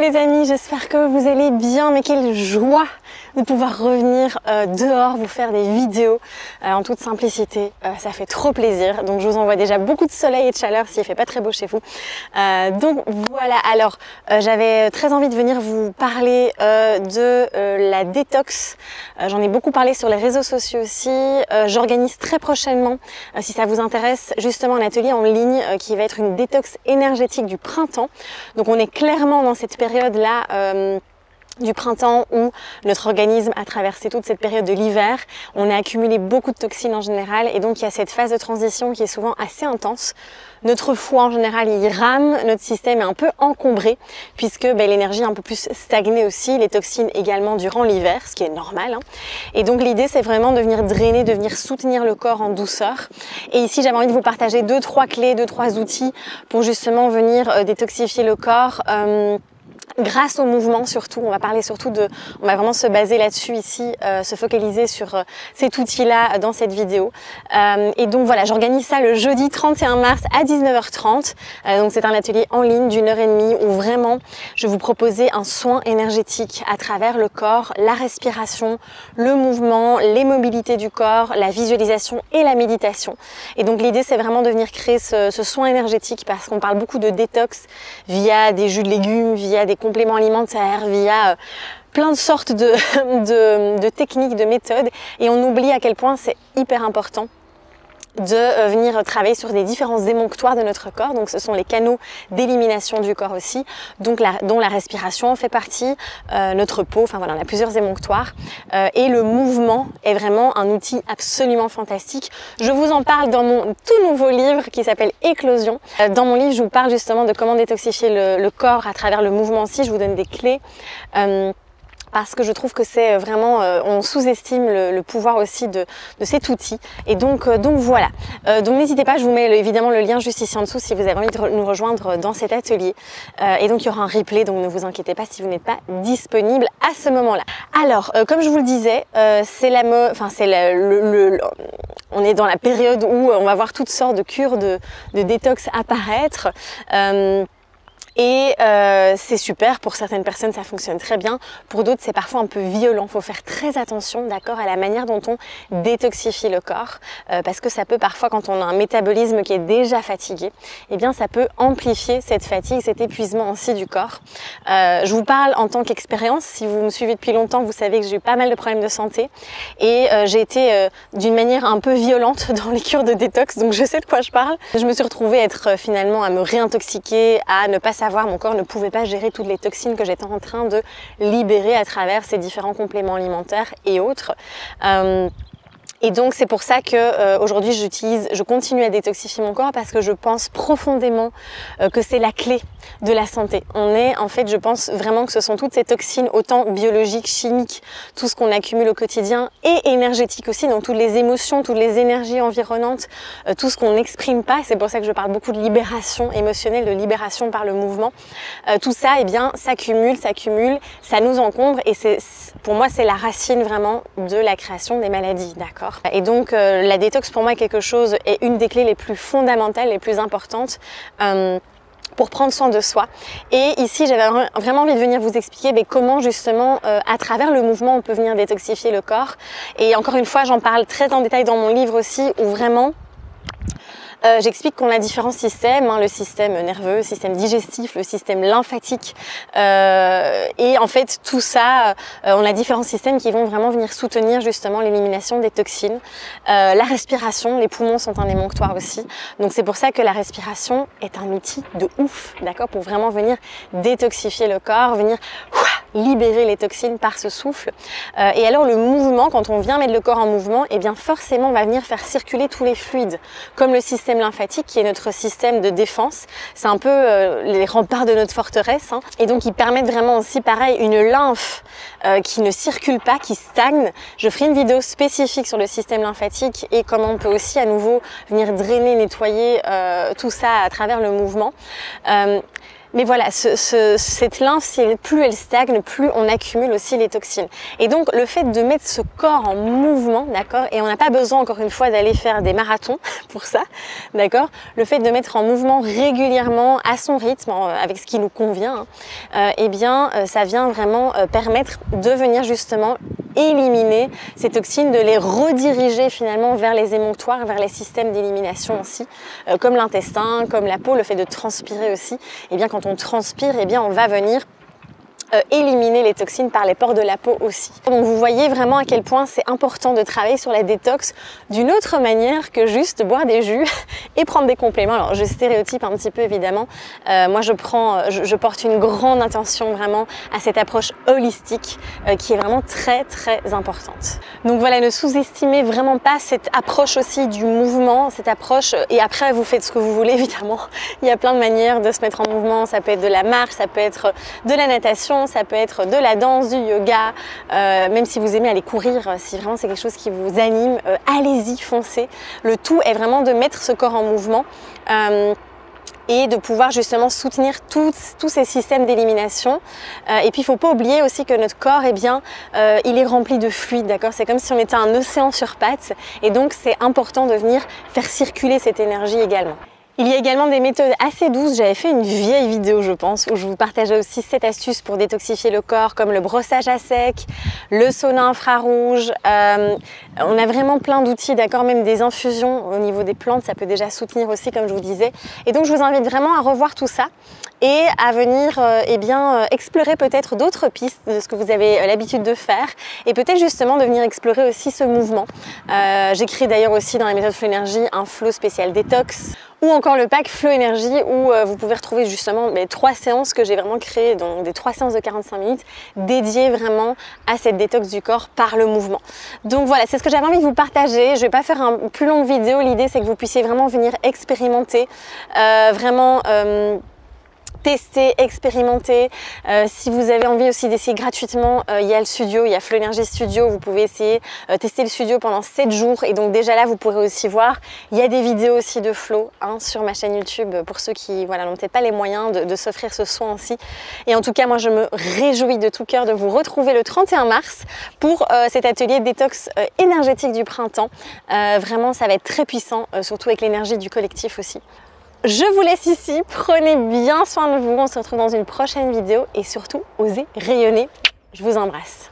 les amis, j'espère que vous allez bien, mais quelle joie de pouvoir revenir dehors, vous faire des vidéos en toute simplicité, ça fait trop plaisir. Donc je vous envoie déjà beaucoup de soleil et de chaleur s'il fait pas très beau chez vous. Donc voilà, alors j'avais très envie de venir vous parler de la détox. J'en ai beaucoup parlé sur les réseaux sociaux aussi. J'organise très prochainement, si ça vous intéresse, justement un atelier en ligne qui va être une détox énergétique du printemps. Donc on est clairement dans cette période-là du printemps où notre organisme a traversé toute cette période de l'hiver. On a accumulé beaucoup de toxines en général et donc il y a cette phase de transition qui est souvent assez intense. Notre foie en général il rame, notre système est un peu encombré puisque l'énergie est un peu plus stagnée aussi, les toxines également durant l'hiver, ce qui est normal. Et donc l'idée c'est vraiment de venir drainer, de venir soutenir le corps en douceur. Et ici j'avais envie de vous partager 2-3 clés, 2-3 outils pour justement venir détoxifier le corps. Grâce au mouvement surtout, on va parler surtout on va vraiment se baser là-dessus ici, se focaliser sur cet outil-là dans cette vidéo. Et donc voilà, j'organise ça le jeudi 31 mars à 19h30. Donc c'est un atelier en ligne d'1h30 où vraiment je vais vous proposer un soin énergétique à travers le corps, la respiration, le mouvement, les mobilités du corps, la visualisation et la méditation. Et donc l'idée c'est vraiment de venir créer ce soin énergétique parce qu'on parle beaucoup de détox via des jus de légumes, via des compléments alimentaires, via plein de sortes de techniques, de méthodes, et on oublie à quel point c'est hyper important de venir travailler sur des différents émonctoires de notre corps. Donc ce sont les canaux d'élimination du corps aussi, donc dont la respiration en fait partie, notre peau, enfin voilà, on a plusieurs émonctoires et le mouvement est vraiment un outil absolument fantastique. Je vous en parle dans mon tout nouveau livre qui s'appelle Éclosion. Dans mon livre je vous parle justement de comment détoxifier le corps à travers le mouvement aussi, je vous donne des clés. Parce que je trouve que c'est vraiment, on sous-estime le pouvoir aussi de cet outil. Et donc voilà. Donc n'hésitez pas, je vous mets évidemment le lien juste ici en dessous si vous avez envie de nous rejoindre dans cet atelier. Et donc il y aura un replay, donc ne vous inquiétez pas si vous n'êtes pas disponible à ce moment-là. Alors, comme je vous le disais, on est dans la période où on va voir toutes sortes de cures de détox apparaître. Et c'est super, pour certaines personnes ça fonctionne très bien, pour d'autres c'est parfois un peu violent, il faut faire très attention, d'accord, à la manière dont on détoxifie le corps, parce que ça peut parfois, quand on a un métabolisme qui est déjà fatigué, eh bien ça peut amplifier cette fatigue, cet épuisement aussi du corps. Je vous parle en tant qu'expérience, si vous me suivez depuis longtemps, vous savez que j'ai eu pas mal de problèmes de santé et j'ai été d'une manière un peu violente dans les cures de détox, donc je sais de quoi je parle. Je me suis retrouvée finalement à me réintoxiquer, à ne pas savoir, mon corps ne pouvait pas gérer toutes les toxines que j'étais en train de libérer à travers ces différents compléments alimentaires et autres. Et donc c'est pour ça que aujourd'hui je continue à détoxifier mon corps parce que je pense profondément que c'est la clé de la santé. Je pense vraiment que ce sont toutes ces toxines, autant biologiques, chimiques, tout ce qu'on accumule au quotidien et énergétiques aussi, donc toutes les émotions, toutes les énergies environnantes, tout ce qu'on n'exprime pas. C'est pour ça que je parle beaucoup de libération émotionnelle, de libération par le mouvement. Tout ça, eh bien, s'accumule, ça nous encombre et pour moi c'est la racine vraiment de la création des maladies, d'accord? Et donc la détox pour moi est une des clés les plus fondamentales, les plus importantes pour prendre soin de soi. Et ici j'avais vraiment envie de venir vous expliquer comment justement à travers le mouvement on peut venir détoxifier le corps. Et encore une fois j'en parle très en détail dans mon livre aussi où vraiment j'explique qu'on a différents systèmes, le système nerveux, le système digestif, le système lymphatique et en fait tout ça, on a différents systèmes qui vont vraiment venir soutenir justement l'élimination des toxines. La respiration, les poumons sont un émonctoire aussi, donc c'est pour ça que la respiration est un outil de ouf, d'accord, pour vraiment venir détoxifier le corps, venir libérer les toxines par ce souffle. Et alors le mouvement, quand on vient mettre le corps en mouvement, eh bien forcément on va venir faire circuler tous les fluides, comme le système lymphatique qui est notre système de défense. C'est un peu les remparts de notre forteresse, et donc ils permettent vraiment aussi pareil une lymphe qui ne circule pas, qui stagne. Je ferai une vidéo spécifique sur le système lymphatique et comment on peut aussi à nouveau venir drainer, nettoyer tout ça à travers le mouvement. Mais voilà, cette lymphe, plus elle stagne, plus on accumule aussi les toxines. Et donc, le fait de mettre ce corps en mouvement, d'accord, et on n'a pas besoin, encore une fois, d'aller faire des marathons pour ça, d'accord. Le fait de mettre en mouvement régulièrement, à son rythme, avec ce qui nous convient, eh bien, ça vient vraiment permettre de venir justement éliminer ces toxines, de les rediriger finalement vers les émonctoires, vers les systèmes d'élimination aussi, comme l'intestin, comme la peau, le fait de transpirer aussi. Eh bien, quand on transpire, eh bien, on va venir éliminer les toxines par les pores de la peau aussi. Donc vous voyez vraiment à quel point c'est important de travailler sur la détox d'une autre manière que juste boire des jus et prendre des compléments. Alors je stéréotype un petit peu évidemment, moi je porte une grande attention vraiment à cette approche holistique qui est vraiment très importante. Donc voilà, ne sous-estimez vraiment pas cette approche aussi du mouvement, cette approche, et après vous faites ce que vous voulez évidemment. Il y a plein de manières de se mettre en mouvement, ça peut être de la marche, ça peut être de la natation, ça peut être de la danse, du yoga, même si vous aimez aller courir, si vraiment c'est quelque chose qui vous anime, allez-y, foncez. Le tout est vraiment de mettre ce corps en mouvement et de pouvoir justement soutenir tous ces systèmes d'élimination. Et puis il ne faut pas oublier aussi que notre corps, eh bien, il est rempli de fluide, d'accord? C'est comme si on était un océan sur pattes, et donc c'est important de venir faire circuler cette énergie également. Il y a également des méthodes assez douces. J'avais fait une vieille vidéo, je pense, où je vous partageais aussi 7 astuces pour détoxifier le corps, comme le brossage à sec, le sauna infrarouge. On a vraiment plein d'outils, d'accord, même des infusions au niveau des plantes, ça peut déjà soutenir aussi, comme je vous disais. Et donc, je vous invite vraiment à revoir tout ça et à venir eh bien, explorer peut-être d'autres pistes de ce que vous avez l'habitude de faire, et peut-être justement de venir explorer aussi ce mouvement. J'écris d'ailleurs aussi dans les méthodes Flow Énergie un flow spécial détox, ou encore le pack Flow Énergie où vous pouvez retrouver justement 3 séances que j'ai vraiment créées, donc des 3 séances de 45 minutes dédiées vraiment à cette détox du corps par le mouvement. Donc voilà, c'est ce que j'avais envie de vous partager. Je ne vais pas faire une plus longue vidéo, l'idée c'est que vous puissiez vraiment venir expérimenter, vraiment tester, expérimenter. Si vous avez envie aussi d'essayer gratuitement, il y a le studio, il y a Flow Énergie Studio, vous pouvez essayer tester le studio pendant 7 jours, et donc déjà là vous pourrez aussi voir, il y a des vidéos aussi de Flow sur ma chaîne YouTube pour ceux qui voilà, n'ont peut-être pas les moyens de s'offrir ce soin aussi. Et en tout cas moi je me réjouis de tout cœur de vous retrouver le 31 mars pour cet atelier détox énergétique du printemps. Vraiment ça va être très puissant, surtout avec l'énergie du collectif aussi. Je vous laisse ici, prenez bien soin de vous, on se retrouve dans une prochaine vidéo et surtout osez rayonner. Je vous embrasse.